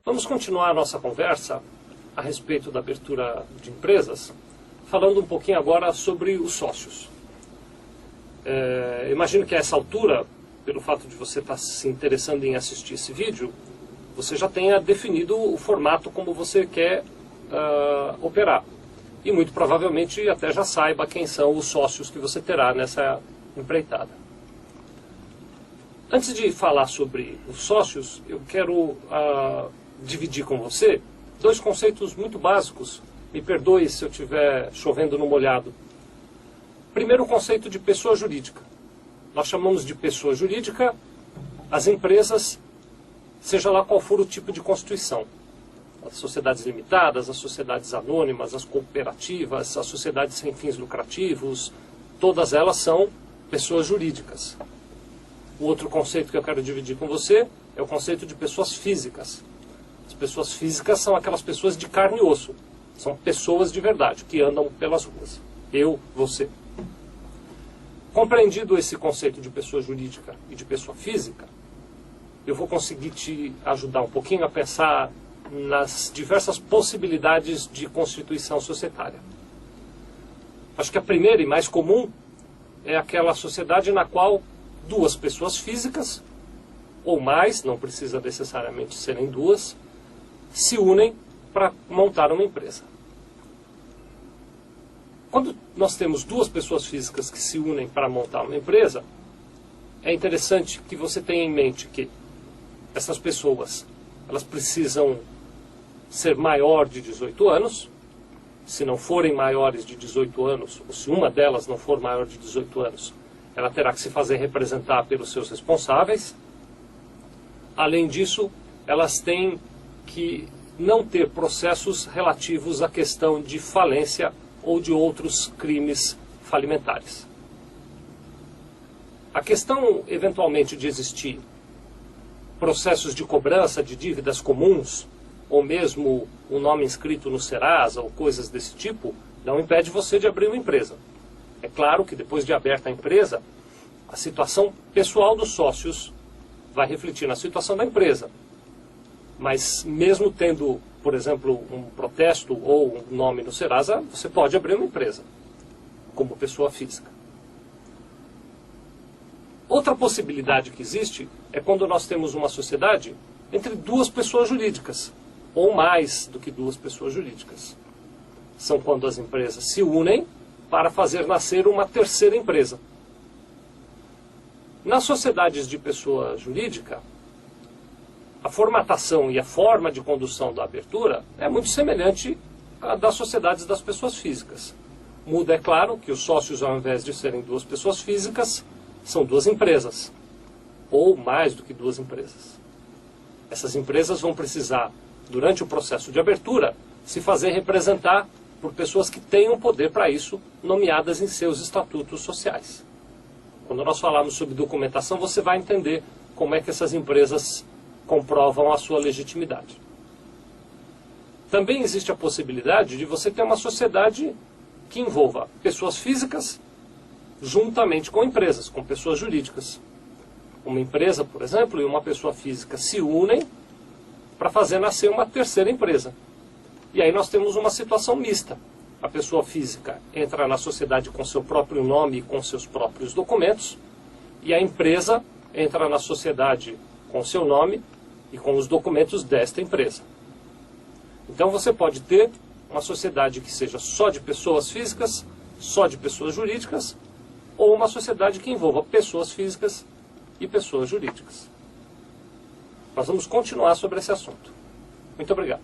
Vamos continuar a nossa conversa a respeito da abertura de empresas, falando um pouquinho agora sobre os sócios. Imagino que a essa altura, pelo fato de você estar se interessando em assistir esse vídeo, você já tenha definido o formato como você quer operar. E muito provavelmente até já saiba quem são os sócios que você terá nessa empreitada. Antes de falar sobre os sócios, eu quero dividir com você dois conceitos muito básicos. Me perdoe se eu estiver chovendo no molhado. Primeiro, o conceito de pessoa jurídica. Nós chamamos de pessoa jurídica as empresas, seja lá qual for o tipo de constituição. As sociedades limitadas, as sociedades anônimas, as cooperativas, as sociedades sem fins lucrativos, todas elas são pessoas jurídicas. O outro conceito que eu quero dividir com você é o conceito de pessoas físicas. As pessoas físicas são aquelas pessoas de carne e osso. São pessoas de verdade, que andam pelas ruas. Eu, você. Compreendido esse conceito de pessoa jurídica e de pessoa física, eu vou conseguir te ajudar um pouquinho a pensar nas diversas possibilidades de constituição societária. Acho que a primeira e mais comum é aquela sociedade na qual duas pessoas físicas, ou mais, não precisa necessariamente serem duas, se unem para montar uma empresa. Quando nós temos duas pessoas físicas que se unem para montar uma empresa, é interessante que você tenha em mente que essas pessoas, elas precisam ser maior de 18 anos. Se não forem maiores de 18 anos, ou se uma delas não for maior de 18 anos, ela terá que se fazer representar pelos seus responsáveis. Além disso, elas têm que não ter processos relativos à questão de falência ou de outros crimes falimentares. A questão, eventualmente, de existir processos de cobrança de dívidas comuns, ou mesmo um nome inscrito no Serasa, ou coisas desse tipo, não impede você de abrir uma empresa. É claro que depois de aberta a empresa, a situação pessoal dos sócios vai refletir na situação da empresa. Mas mesmo tendo, por exemplo, um protesto ou um nome no Serasa, você pode abrir uma empresa, como pessoa física. Outra possibilidade que existe é quando nós temos uma sociedade entre duas pessoas jurídicas, ou mais do que duas pessoas jurídicas. São quando as empresas se unem para fazer nascer uma terceira empresa. Nas sociedades de pessoa jurídica, a formatação e a forma de condução da abertura é muito semelhante à das sociedades das pessoas físicas. Muda, é claro, que os sócios, ao invés de serem duas pessoas físicas, são duas empresas, ou mais do que duas empresas. Essas empresas vão precisar, durante o processo de abertura, se fazer representar por pessoas que tenham poder para isso, nomeadas em seus estatutos sociais. Quando nós falarmos sobre documentação, você vai entender como é que essas empresas comprovam a sua legitimidade. Também existe a possibilidade de você ter uma sociedade que envolva pessoas físicas juntamente com empresas, com pessoas jurídicas. Uma empresa, por exemplo, e uma pessoa física se unem para fazer nascer uma terceira empresa. E aí nós temos uma situação mista. A pessoa física entra na sociedade com seu próprio nome e com seus próprios documentos, e a empresa entra na sociedade com seu nome e com os documentos desta empresa. Então você pode ter uma sociedade que seja só de pessoas físicas, só de pessoas jurídicas, ou uma sociedade que envolva pessoas físicas e pessoas jurídicas. Nós vamos continuar sobre esse assunto. Muito obrigado.